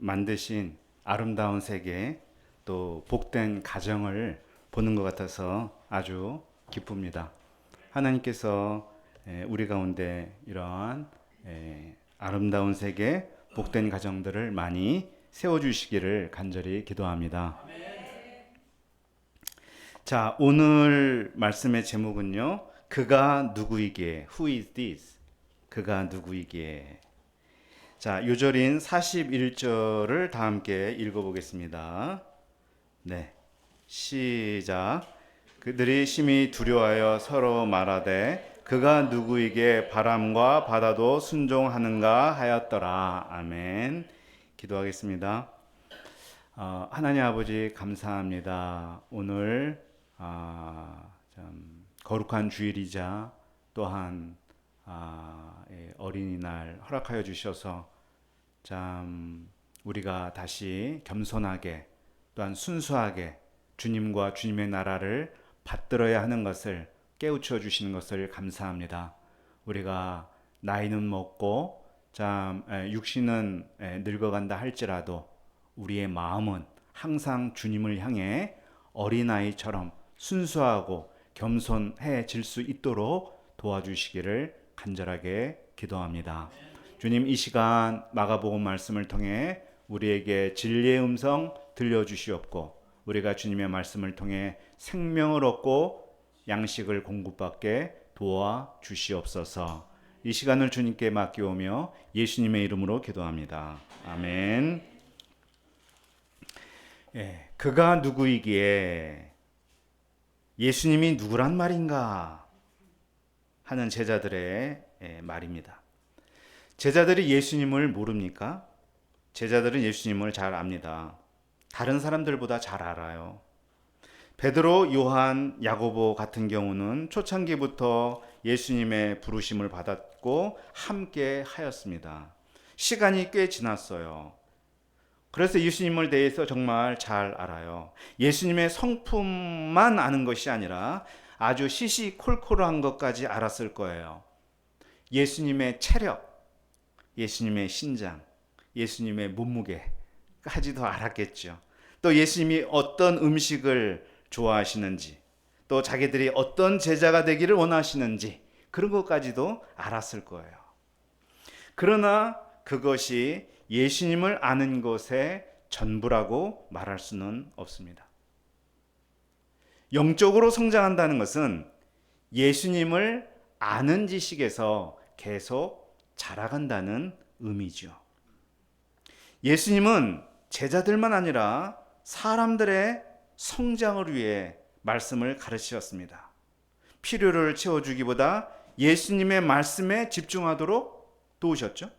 만드신 아름다운 세계 또 복된 가정을 보는 것 같아서 아주 기쁩니다. 하나님께서 우리 가운데 이러한 아름다운 세계 복된 가정들을 많이 세워주시기를 간절히 기도합니다. 자, 오늘 말씀의 제목은요, 그가 누구이기에, Who is this? 그가 누구이기에. 자, 요절인 41절을 다 함께 읽어보겠습니다. 네, 시작. 그들이 심히 두려워하여 서로 말하되 그가 누구에게 바람과 바다도 순종하는가 하였더라. 아멘. 기도하겠습니다. 하나님 아버지 감사합니다. 오늘 참 거룩한 주일이자 또한 어린이날 허락하여 주셔서 참 우리가 다시 겸손하게 또한 순수하게 주님과 주님의 나라를 받들어야 하는 것을 깨우쳐 주시는 것을 감사합니다. 우리가 나이는 먹고 참 육신은 늙어간다 할지라도 우리의 마음은 항상 주님을 향해 어린아이처럼 순수하고 겸손해질 수 있도록 도와주시기를 간절하게 기도합니다. 주님, 이 시간 마가복음 말씀을 통해 우리에게 진리의 음성 들려주시옵고 우리가 주님의 말씀을 통해 생명을 얻고 양식을 공급받게 도와주시옵소서. 이 시간을 주님께 맡기오며 예수님의 이름으로 기도합니다. 아멘. 그가 누구이기에, 예수님이 누구란 말인가 하는 제자들의 말입니다. 제자들이 예수님을 모릅니까? 제자들은 예수님을 잘 압니다. 다른 사람들보다 잘 알아요. 베드로, 요한, 야고보 같은 경우는 초창기부터 예수님의 부르심을 받았고 함께 하였습니다. 시간이 꽤 지났어요. 그래서 예수님을 대해서 정말 잘 알아요. 예수님의 성품만 아는 것이 아니라 아주 시시콜콜한 것까지 알았을 거예요. 예수님의 체력, 예수님의 신장, 예수님의 몸무게까지도 알았겠죠. 또 예수님이 어떤 음식을 좋아하시는지, 또 자기들이 어떤 제자가 되기를 원하시는지 그런 것까지도 알았을 거예요. 그러나 그것이 예수님을 아는 것의 전부라고 말할 수는 없습니다. 영적으로 성장한다는 것은 예수님을 아는 지식에서 계속 자라간다는 의미죠. 예수님은 제자들만 아니라 사람들의 성장을 위해 말씀을 가르치셨습니다. 필요를 채워주기보다 예수님의 말씀에 집중하도록 도우셨죠.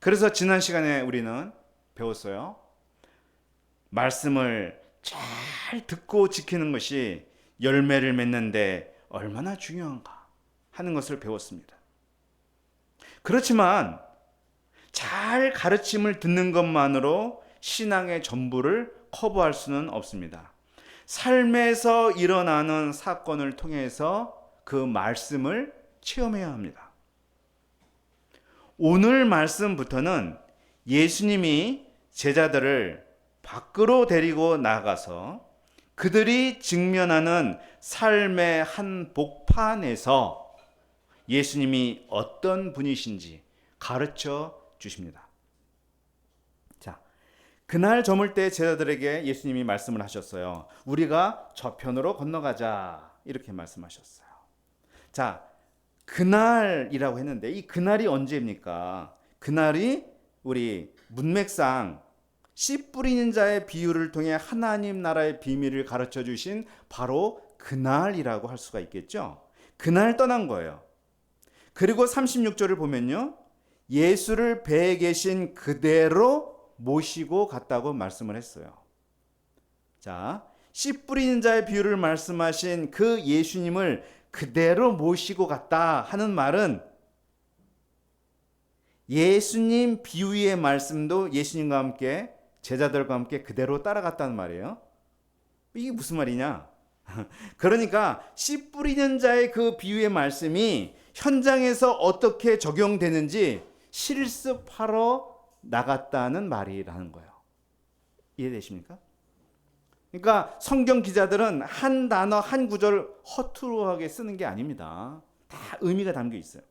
그래서 지난 시간에 우리는 배웠어요. 말씀을 잘 듣고 지키는 것이 열매를 맺는데 얼마나 중요한가 하는 것을 배웠습니다. 그렇지만 잘 가르침을 듣는 것만으로 신앙의 전부를 커버할 수는 없습니다. 삶에서 일어나는 사건을 통해서 그 말씀을 체험해야 합니다. 오늘 말씀부터는 예수님이 제자들을 밖으로 데리고 나가서 그들이 직면하는 삶의 한 복판에서 예수님이 어떤 분이신지 가르쳐 주십니다. 자, 그날 저물 때 제자들에게 예수님이 말씀을 하셨어요. 우리가 저편으로 건너가자 이렇게 말씀하셨어요. 자, 그날이라고 했는데 이 그날이 언제입니까? 그날이 우리 문맥상 씨 뿌리는 자의 비유를 통해 하나님 나라의 비밀을 가르쳐 주신 바로 그날이라고 할 수가 있겠죠. 그날 떠난 거예요. 그리고 36절을 보면요, 예수를 배에 계신 그대로 모시고 갔다고 말씀을 했어요. 자, 씨 뿌리는 자의 비유를 말씀하신 그 예수님을 그대로 모시고 갔다 하는 말은 예수님 비유의 말씀도 예수님과 함께 제자들과 함께 그대로 따라갔다는 말이에요. 이게 무슨 말이냐? 그러니까 씨 뿌리는 자의 그 비유의 말씀이 현장에서 어떻게 적용되는지 실습하러 나갔다는 말이라는 거예요. 이해되십니까? 그러니까 성경 기자들은 한 단어 한 구절 허투루하게 쓰는 게 아닙니다. 다 의미가 담겨 있어요.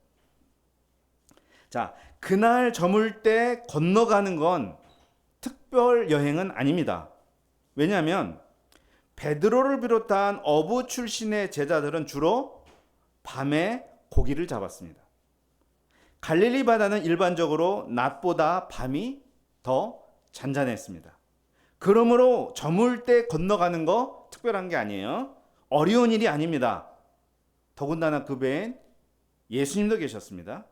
자, 그날 저물 때 건너가는 건 특별 여행은 아닙니다. 왜냐하면 베드로를 비롯한 어부 출신의 제자들은 주로 밤에 고기를 잡았습니다. 갈릴리 바다는 일반적으로 낮보다 밤이 더 잔잔했습니다. 그러므로 저물 때 건너가는 거 특별한 게 아니에요. 어려운 일이 아닙니다. 더군다나 그 배엔 예수님도 계셨습니다.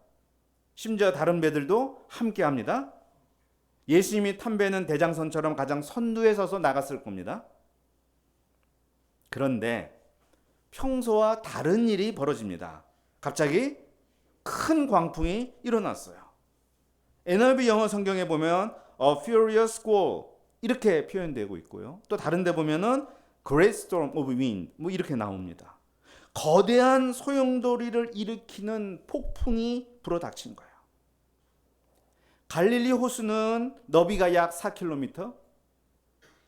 심지어 다른 배들도 함께 합니다. 예수님이 탄 배는 대장선처럼 가장 선두에 서서 나갔을 겁니다. 그런데 평소와 다른 일이 벌어집니다. 갑자기 큰 광풍이 일어났어요. NIV 영어 성경에 보면 A furious squall 이렇게 표현되고 있고요. 또 다른 데 보면은 Great storm of wind 뭐 이렇게 나옵니다. 거대한 소용돌이를 일으키는 폭풍이 불어닥친 거예요. 갈릴리 호수는 너비가 약 4km,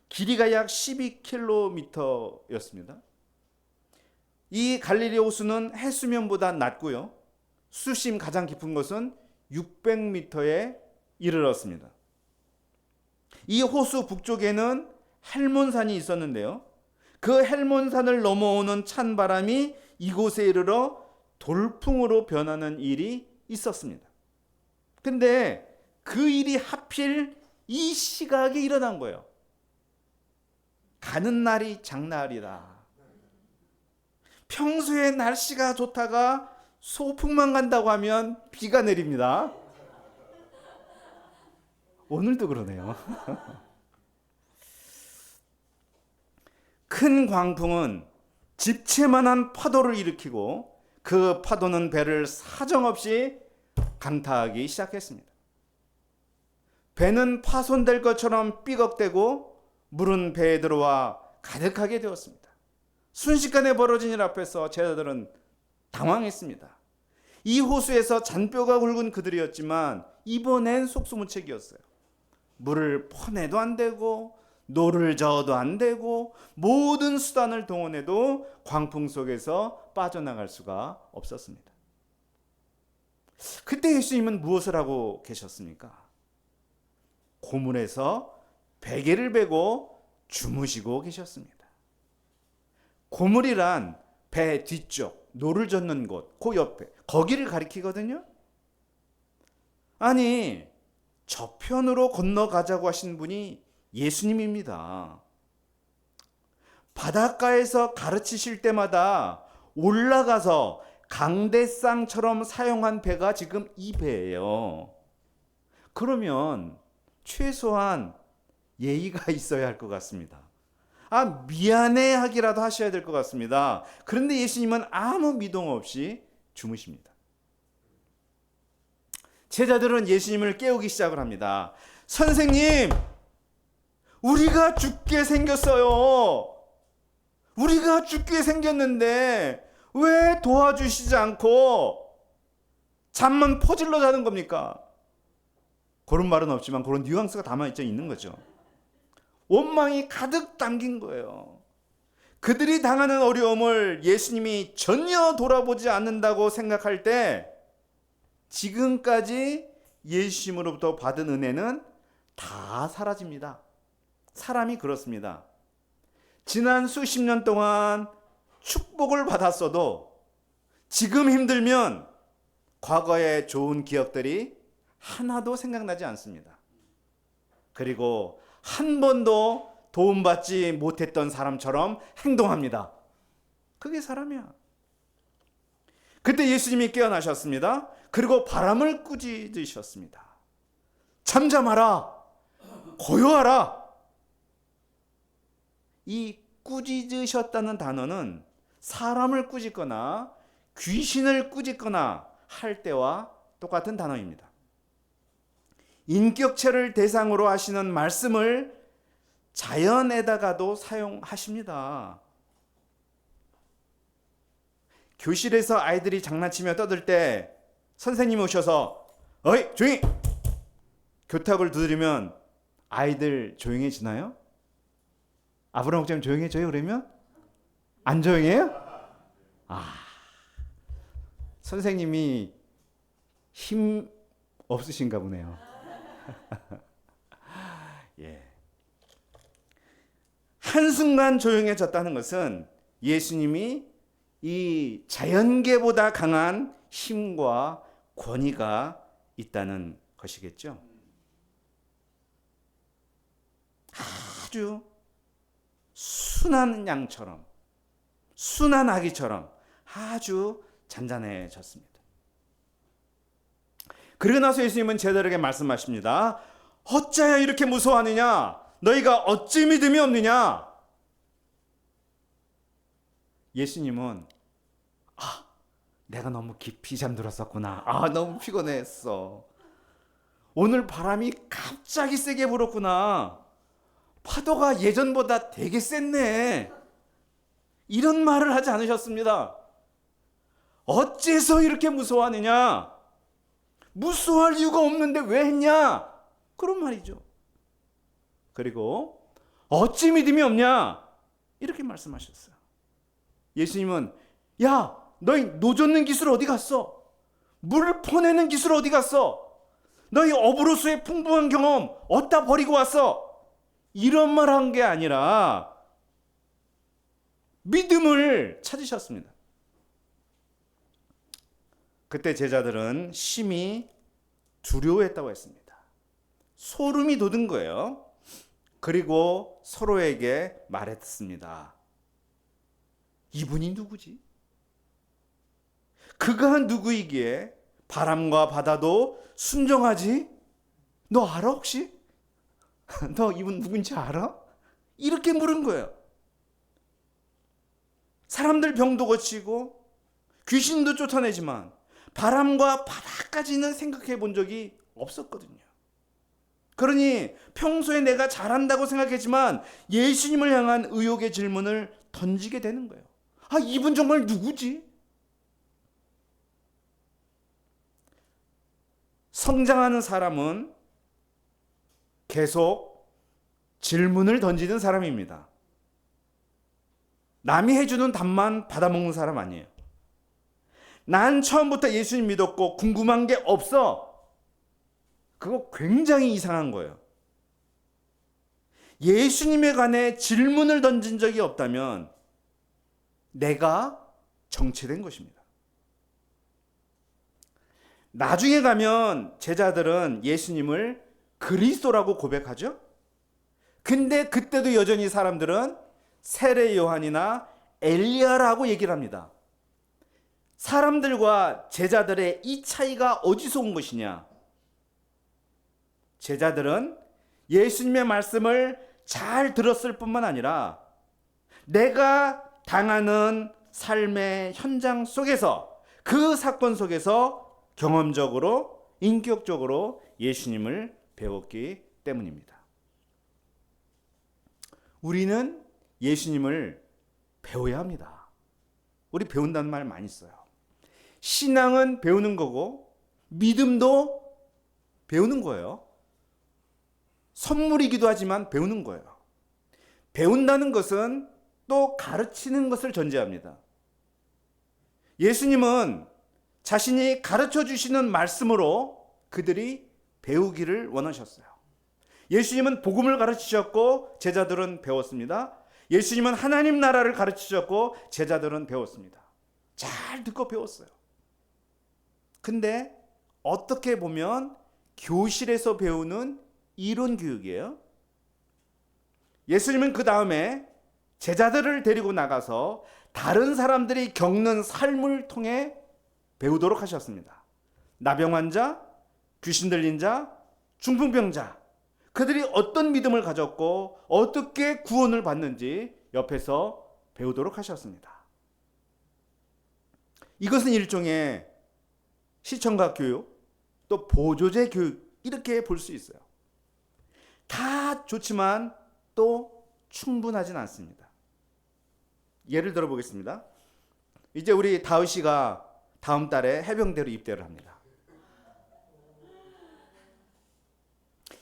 길이가 약 12km였습니다. 이 갈릴리 호수는 해수면보다 낮고요. 수심 가장 깊은 곳은 600m에 이르렀습니다. 이 호수 북쪽에는 헬몬산이 있었는데요. 그 헬몬산을 넘어오는 찬 바람이 이곳에 이르러 돌풍으로 변하는 일이 있었습니다. 근데 그 일이 하필 이 시각에 일어난 거예요. 가는 날이 장날이다. 평소에 날씨가 좋다가 소풍만 간다고 하면 비가 내립니다. 오늘도 그러네요. 큰 광풍은 집채만한 파도를 일으키고 그 파도는 배를 사정없이 강타하기 시작했습니다. 배는 파손될 것처럼 삐걱대고 물은 배에 들어와 가득하게 되었습니다. 순식간에 벌어진 일 앞에서 제자들은 당황했습니다. 이 호수에서 잔뼈가 굵은 그들이었지만 이번엔 속수무책이었어요. 물을 퍼내도 안 되고 노를 저어도 안 되고 모든 수단을 동원해도 광풍 속에서 빠져나갈 수가 없었습니다. 그때 예수님은 무엇을 하고 계셨습니까? 고물에서 베개를 베고 주무시고 계셨습니다. 고물이란 배 뒤쪽 노를 젓는 곳, 그 옆에 거기를 가리키거든요. 아니 저편으로 건너가자고 하신 분이 예수님입니다. 바닷가에서 가르치실 때마다 올라가서 강대상처럼 사용한 배가 지금 이 배예요. 그러면 최소한 예의가 있어야 할 것 같습니다. 미안해 하기라도 하셔야 될 것 같습니다. 그런데 예수님은 아무 미동 없이 주무십니다. 제자들은 예수님을 깨우기 시작을 합니다. 선생님, 우리가 죽게 생겼어요. 우리가 죽게 생겼는데 왜 도와주시지 않고 잠만 퍼질러 자는 겁니까? 그런 말은 없지만 그런 뉘앙스가 담아있지 있는 거죠. 원망이 가득 담긴 거예요. 그들이 당하는 어려움을 예수님이 전혀 돌아보지 않는다고 생각할 때 지금까지 예수님으로부터 받은 은혜는 다 사라집니다. 사람이 그렇습니다. 지난 수십 년 동안 축복을 받았어도 지금 힘들면 과거의 좋은 기억들이 하나도 생각나지 않습니다. 그리고 한 번도 도움받지 못했던 사람처럼 행동합니다. 그게 사람이야. 그때 예수님이 깨어나셨습니다. 그리고 바람을 꾸짖으셨습니다. 잠잠하라. 고요하라. 이 꾸짖으셨다는 단어는 사람을 꾸짖거나 귀신을 꾸짖거나 할 때와 똑같은 단어입니다. 인격체를 대상으로 하시는 말씀을 자연에다가도 사용하십니다. 교실에서 아이들이 장난치며 떠들 때 선생님이 오셔서 어이 조용히! 교탁을 두드리면 아이들 조용해지나요? 아브라함 목사님 조용해져요 그러면? 안 조용해요? 선생님이 힘 없으신가 보네요. 예. 한순간 조용해졌다는 것은 예수님이 이 자연계보다 강한 힘과 권위가 있다는 것이겠죠. 아주 순한 양처럼, 순한 아기처럼 아주 잔잔해졌습니다. 그리고 나서 예수님은 제자들에게 말씀하십니다. 어찌하여 이렇게 무서워하느냐? 너희가 어찌 믿음이 없느냐? 예수님은 내가 너무 깊이 잠들었었구나. 너무 피곤했어. 오늘 바람이 갑자기 세게 불었구나. 파도가 예전보다 되게 셌네. 이런 말을 하지 않으셨습니다. 어째서 이렇게 무서워하느냐? 무서워할 이유가 없는데 왜 했냐? 그런 말이죠. 그리고 어찌 믿음이 없냐? 이렇게 말씀하셨어요. 예수님은 야, 너희 노젓는 기술 어디 갔어? 물을 퍼내는 기술 어디 갔어? 너희 어부로서의 풍부한 경험 어디다 버리고 왔어? 이런 말 한 게 아니라 믿음을 찾으셨습니다. 그때 제자들은 심히 두려워했다고 했습니다. 소름이 돋은 거예요. 그리고 서로에게 말했습니다. 이분이 누구지? 그가 누구이기에 바람과 바다도 순종하지? 너 알아 혹시? 너 이분 누군지 알아? 이렇게 물은 거예요. 사람들 병도 고치고 귀신도 쫓아내지만 바람과 바다까지는 생각해 본 적이 없었거든요. 그러니 평소에 내가 잘한다고 생각했지만 예수님을 향한 의혹의 질문을 던지게 되는 거예요. 이분 정말 누구지? 성장하는 사람은 계속 질문을 던지는 사람입니다. 남이 해주는 답만 받아먹는 사람 아니에요. 난 처음부터 예수님 믿었고 궁금한 게 없어. 그거 굉장히 이상한 거예요. 예수님에 관해 질문을 던진 적이 없다면 내가 정체된 것입니다. 나중에 가면 제자들은 예수님을 그리스도라고 고백하죠. 근데 그때도 여전히 사람들은 세례 요한이나 엘리야라고 얘기를 합니다. 사람들과 제자들의 이 차이가 어디서 온 것이냐? 제자들은 예수님의 말씀을 잘 들었을 뿐만 아니라 내가 당하는 삶의 현장 속에서 그 사건 속에서 경험적으로 인격적으로 예수님을 배웠기 때문입니다. 우리는 예수님을 배워야 합니다. 우리 배운다는 말 많이 써요. 신앙은 배우는 거고 믿음도 배우는 거예요. 선물이기도 하지만 배우는 거예요. 배운다는 것은 또 가르치는 것을 전제합니다. 예수님은 자신이 가르쳐 주시는 말씀으로 그들이 배우기를 원하셨어요. 예수님은 복음을 가르치셨고 제자들은 배웠습니다. 예수님은 하나님 나라를 가르치셨고 제자들은 배웠습니다. 잘 듣고 배웠어요. 근데 어떻게 보면 교실에서 배우는 이론 교육이에요. 예수님은 그 다음에 제자들을 데리고 나가서 다른 사람들이 겪는 삶을 통해 배우도록 하셨습니다. 나병 환자, 귀신 들린 자, 중풍병자, 그들이 어떤 믿음을 가졌고 어떻게 구원을 받는지 옆에서 배우도록 하셨습니다. 이것은 일종의 시청각 교육, 또 보조제 교육, 이렇게 볼 수 있어요. 다 좋지만 또 충분하진 않습니다. 예를 들어 보겠습니다. 이제 우리 다윗이가 다음 달에 해병대로 입대를 합니다.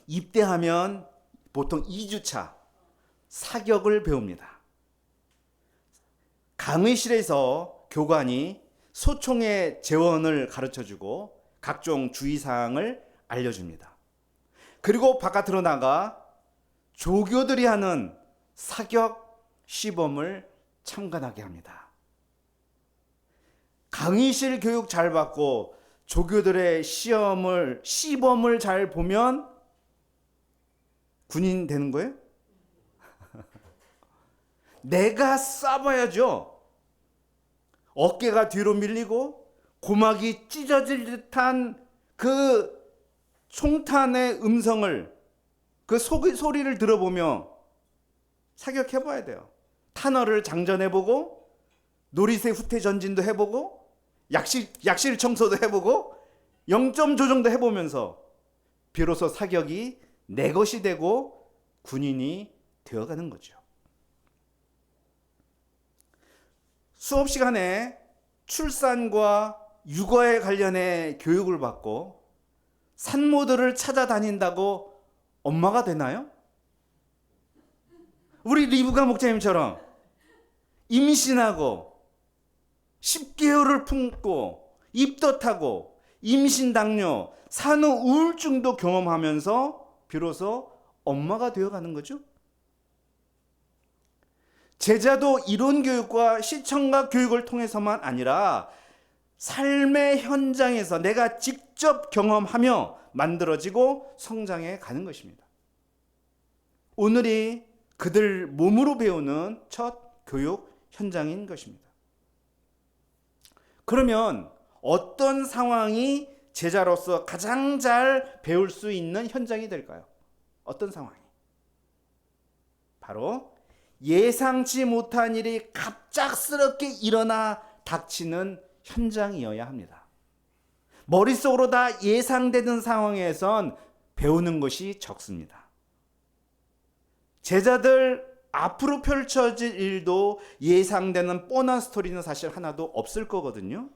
입대하면 보통 2주차 사격을 배웁니다. 강의실에서 교관이 소총의 재원을 가르쳐주고 각종 주의사항을 알려줍니다. 그리고 바깥으로 나가 조교들이 하는 사격 시범을 참관하게 합니다. 강의실 교육 잘 받고 조교들의 시범을 잘 보면 군인 되는 거예요? 내가 쏴봐야죠. 어깨가 뒤로 밀리고 고막이 찢어질 듯한 그 총탄의 음성을, 그 소리를 들어보며 사격해봐야 돼요. 탄어를 장전해보고 노리새 후퇴 전진도 해보고 약실 청소도 해보고 0점 조정도 해보면서 비로소 사격이 내 것이 되고 군인이 되어가는 거죠. 수업 시간에 출산과 육아에 관련해 교육을 받고 산모들을 찾아다닌다고 엄마가 되나요? 우리 리브가 목사님처럼 임신하고 10개월을 품고 입덧하고 임신 당뇨, 산후 우울증도 경험하면서 비로소 엄마가 되어가는 거죠. 제자도 이론 교육과 시청각 교육을 통해서만 아니라 삶의 현장에서 내가 직접 경험하며 만들어지고 성장해 가는 것입니다. 오늘이 그들 몸으로 배우는 첫 교육 현장인 것입니다. 그러면 어떤 상황이 제자로서 가장 잘 배울 수 있는 현장이 될까요? 어떤 상황이? 바로 예상치 못한 일이 갑작스럽게 일어나 닥치는 현장이어야 합니다. 머릿속으로 다 예상되는 상황에선 배우는 것이 적습니다. 제자들 앞으로 펼쳐질 일도 예상되는 뻔한 스토리는 사실 하나도 없을 거거든요.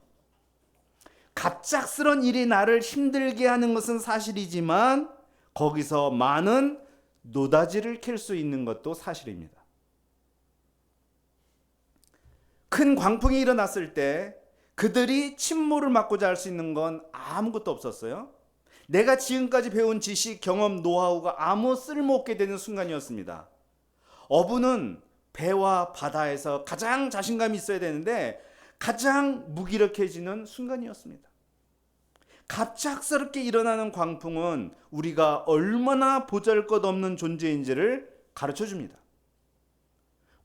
갑작스런 일이 나를 힘들게 하는 것은 사실이지만 거기서 많은 노다지를 캘 수 있는 것도 사실입니다. 큰 광풍이 일어났을 때 그들이 침몰을 막고자 할 수 있는 건 아무것도 없었어요. 내가 지금까지 배운 지식, 경험, 노하우가 아무 쓸모없게 되는 순간이었습니다. 어부는 배와 바다에서 가장 자신감이 있어야 되는데 가장 무기력해지는 순간이었습니다. 갑작스럽게 일어나는 광풍은 우리가 얼마나 보잘것없는 존재인지를 가르쳐 줍니다.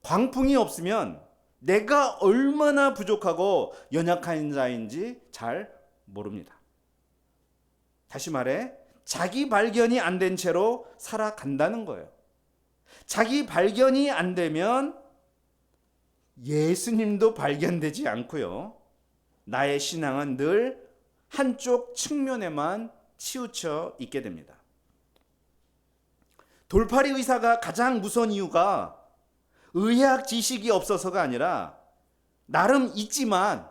광풍이 없으면 내가 얼마나 부족하고 연약한 자인지 잘 모릅니다. 다시 말해 자기 발견이 안 된 채로 살아간다는 거예요. 자기 발견이 안 되면 예수님도 발견되지 않고요. 나의 신앙은 늘 한쪽 측면에만 치우쳐 있게 됩니다. 돌팔이 의사가 가장 무서운 이유가 의학 지식이 없어서가 아니라 나름 있지만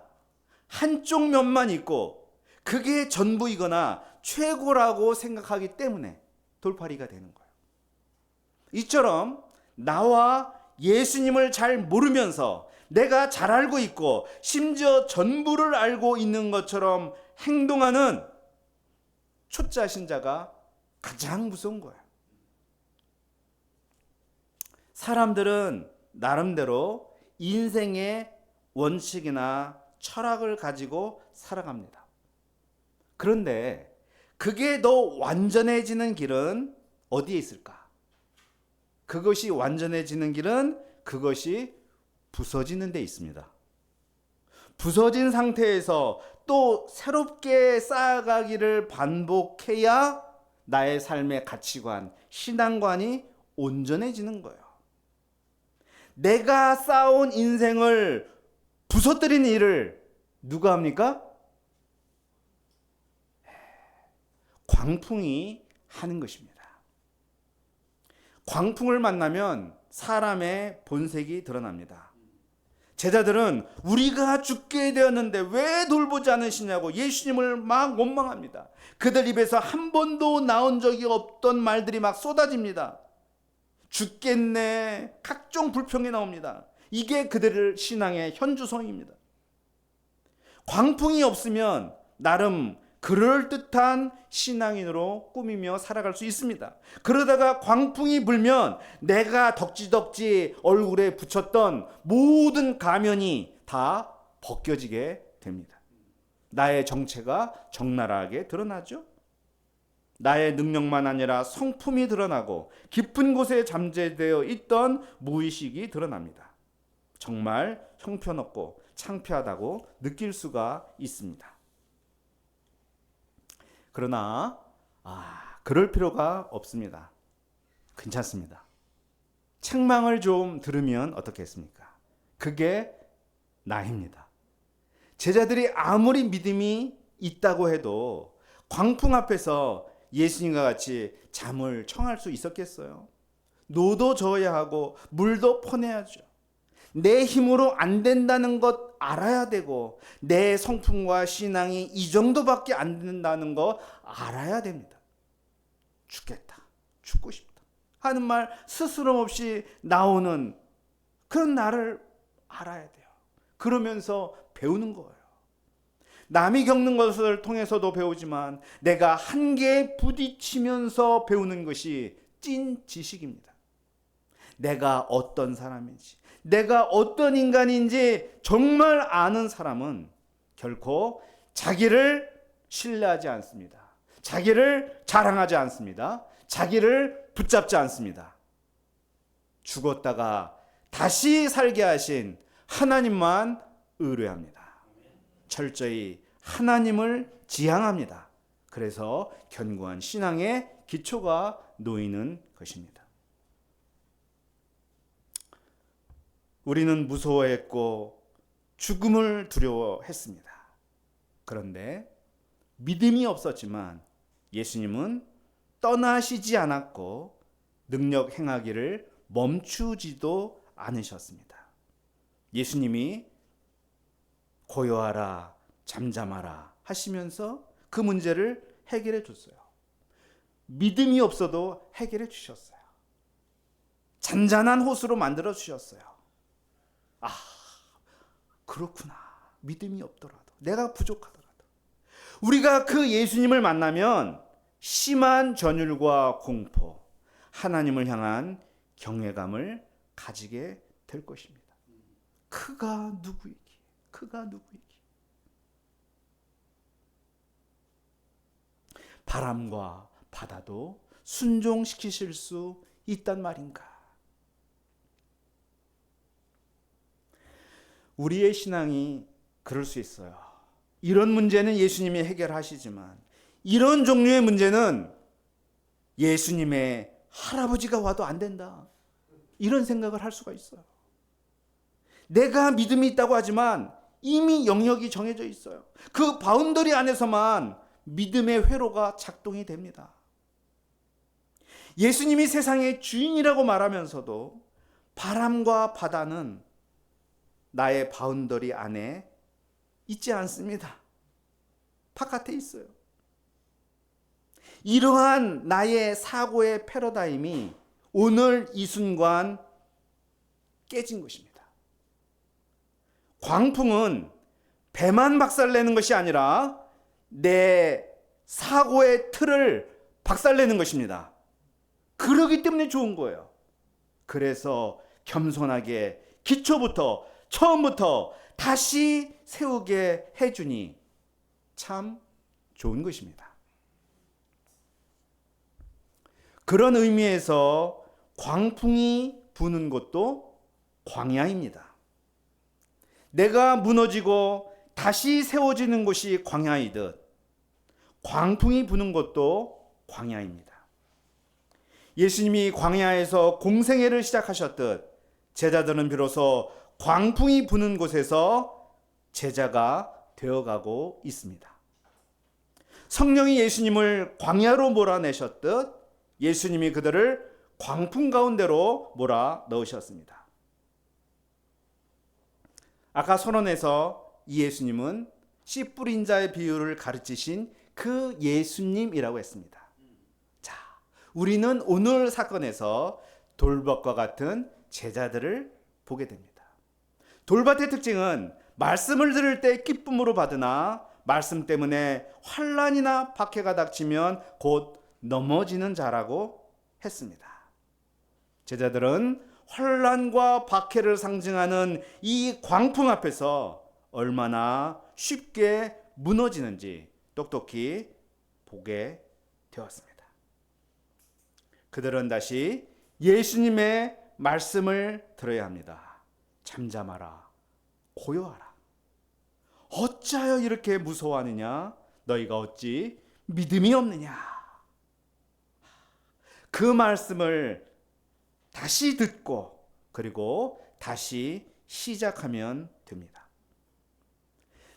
한쪽 면만 있고 그게 전부이거나 최고라고 생각하기 때문에 돌팔이가 되는 거예요. 이처럼 나와 예수님을 잘 모르면서 내가 잘 알고 있고 심지어 전부를 알고 있는 것처럼 행동하는 초짜 신자가 가장 무서운 거예요. 사람들은 나름대로 인생의 원칙이나 철학을 가지고 살아갑니다. 그런데 그게 더 완전해지는 길은 어디에 있을까? 그것이 완전해지는 길은 그것이 부서지는 데 있습니다. 부서진 상태에서 또 새롭게 쌓아가기를 반복해야 나의 삶의 가치관, 신앙관이 온전해지는 거예요. 내가 쌓아온 인생을 부서뜨리는 일을 누가 합니까? 광풍이 하는 것입니다. 광풍을 만나면 사람의 본색이 드러납니다. 제자들은 우리가 죽게 되었는데 왜 돌보지 않으시냐고 예수님을 막 원망합니다. 그들 입에서 한 번도 나온 적이 없던 말들이 막 쏟아집니다. 죽겠네, 각종 불평이 나옵니다. 이게 그들의 신앙의 현주소입니다. 광풍이 없으면 나름 그럴듯한 신앙인으로 꾸미며 살아갈 수 있습니다. 그러다가 광풍이 불면 내가 덕지덕지 얼굴에 붙였던 모든 가면이 다 벗겨지게 됩니다. 나의 정체가 적나라하게 드러나죠. 나의 능력만 아니라 성품이 드러나고 깊은 곳에 잠재되어 있던 무의식이 드러납니다. 정말 형편없고 창피하다고 느낄 수가 있습니다. 그러나 그럴 필요가 없습니다. 괜찮습니다. 책망을 좀 들으면 어떻겠습니까? 그게 나입니다. 제자들이 아무리 믿음이 있다고 해도 광풍 앞에서 예수님과 같이 잠을 청할 수 있었겠어요? 노도 저어야 하고 물도 퍼내야죠. 내 힘으로 안 된다는 것 알아야 되고 내 성품과 신앙이 이 정도밖에 안 된다는 거 알아야 됩니다. 죽겠다, 죽고 싶다 하는 말 스스럼 없이 나오는 그런 나를 알아야 돼요. 그러면서 배우는 거예요. 남이 겪는 것을 통해서도 배우지만 내가 한계에 부딪히면서 배우는 것이 찐 지식입니다. 내가 어떤 사람인지, 내가 어떤 인간인지 정말 아는 사람은 결코 자기를 신뢰하지 않습니다. 자기를 자랑하지 않습니다. 자기를 붙잡지 않습니다. 죽었다가 다시 살게 하신 하나님만 의뢰합니다. 철저히 하나님을 지향합니다. 그래서 견고한 신앙의 기초가 놓이는 것입니다. 우리는 무서워했고 죽음을 두려워했습니다. 그런데 믿음이 없었지만 예수님은 떠나시지 않았고 능력 행하기를 멈추지도 않으셨습니다. 예수님이 고요하라, 잠잠하라 하시면서 그 문제를 해결해 줬어요. 믿음이 없어도 해결해 주셨어요. 잔잔한 호수로 만들어 주셨어요. 그렇구나. 믿음이 없더라도, 내가 부족하더라도 우리가 그 예수님을 만나면 심한 전율과 공포, 하나님을 향한 경외감을 가지게 될 것입니다. 그가 누구이기? 그가 누구이기? 바람과 바다도 순종시키실 수 있단 말인가? 우리의 신앙이 그럴 수 있어요. 이런 문제는 예수님이 해결하시지만 이런 종류의 문제는 예수님의 할아버지가 와도 안 된다. 이런 생각을 할 수가 있어요. 내가 믿음이 있다고 하지만 이미 영역이 정해져 있어요. 그 바운더리 안에서만 믿음의 회로가 작동이 됩니다. 예수님이 세상의 주인이라고 말하면서도 바람과 바다는 나의 바운더리 안에 있지 않습니다. 바깥에 있어요. 이러한 나의 사고의 패러다임이 오늘 이 순간 깨진 것입니다. 광풍은 배만 박살내는 것이 아니라 내 사고의 틀을 박살내는 것입니다. 그러기 때문에 좋은 거예요. 그래서 겸손하게 기초부터 처음부터 다시 세우게 해주니 참 좋은 것입니다. 그런 의미에서 광풍이 부는 것도 광야입니다. 내가 무너지고 다시 세워지는 곳이 광야이듯 광풍이 부는 것도 광야입니다. 예수님이 광야에서 공생애를 시작하셨듯 제자들은 비로소 광풍이 부는 곳에서 제자가 되어가고 있습니다. 성령이 예수님을 광야로 몰아내셨듯 예수님이 그들을 광풍 가운데로 몰아 넣으셨습니다. 아까 선언에서 이 예수님은 씨 뿌린 자의 비유를 가르치신 그 예수님이라고 했습니다. 자, 우리는 오늘 사건에서 돌밭과 같은 제자들을 보게 됩니다. 돌밭의 특징은 말씀을 들을 때 기쁨으로 받으나 말씀 때문에 환난이나 박해가 닥치면 곧 넘어지는 자라고 했습니다. 제자들은 환난과 박해를 상징하는 이 광풍 앞에서 얼마나 쉽게 무너지는지 똑똑히 보게 되었습니다. 그들은 다시 예수님의 말씀을 들어야 합니다. 잠잠하라, 고요하라. 어찌하여 이렇게 무서워하느냐? 너희가 어찌 믿음이 없느냐? 그 말씀을 다시 듣고 그리고 다시 시작하면 됩니다.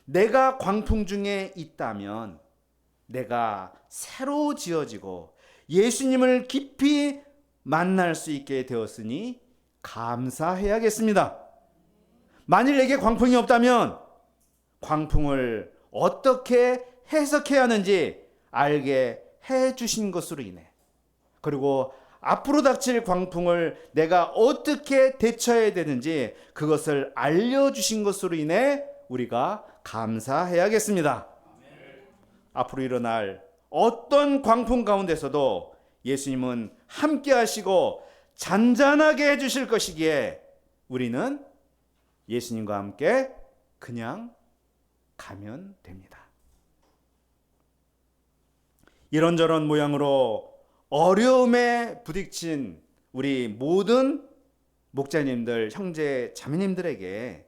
내가 광풍 중에 있다면 내가 새로 지어지고 예수님을 깊이 만날 수 있게 되었으니 감사해야겠습니다. 만일 내게 광풍이 없다면 광풍을 어떻게 해석해야 하는지 알게 해 주신 것으로 인해 그리고 앞으로 닥칠 광풍을 내가 어떻게 대처해야 되는지 그것을 알려주신 것으로 인해 우리가 감사해야겠습니다. 앞으로 일어날 어떤 광풍 가운데서도 예수님은 함께 하시고 잔잔하게 해주실 것이기에 우리는 예수님과 함께 그냥 가면 됩니다. 이런저런 모양으로 어려움에 부딪힌 우리 모든 목자님들, 형제, 자매님들에게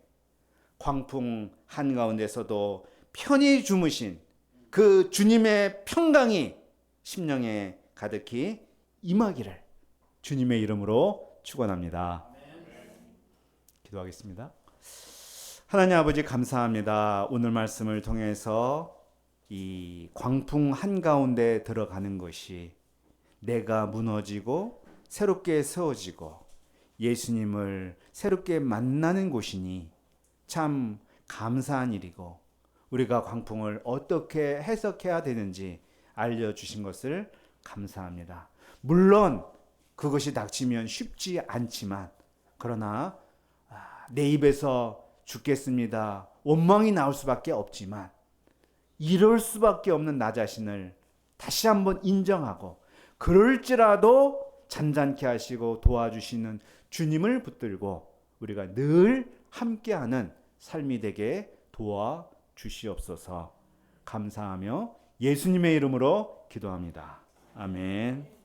광풍 한가운데서도 편히 주무신 그 주님의 평강이 심령에 가득히 임하기를 주님의 이름으로 축원합니다. 기도하겠습니다. 하나님 아버지 감사합니다. 오늘 말씀을 통해서 이 광풍 한가운데 들어가는 것이 내가 무너지고 새롭게 세워지고 예수님을 새롭게 만나는 곳이니 참 감사한 일이고 우리가 광풍을 어떻게 해석해야 되는지 알려주신 것을 감사합니다. 물론 그것이 닥치면 쉽지 않지만 그러나 내 입에서 죽겠습니다. 원망이 나올 수밖에 없지만 이럴 수밖에 없는 나 자신을 다시 한번 인정하고 그럴지라도 잔잔케 하시고 도와주시는 주님을 붙들고 우리가 늘 함께하는 삶이 되게 도와주시옵소서. 감사하며 예수님의 이름으로 기도합니다. 아멘.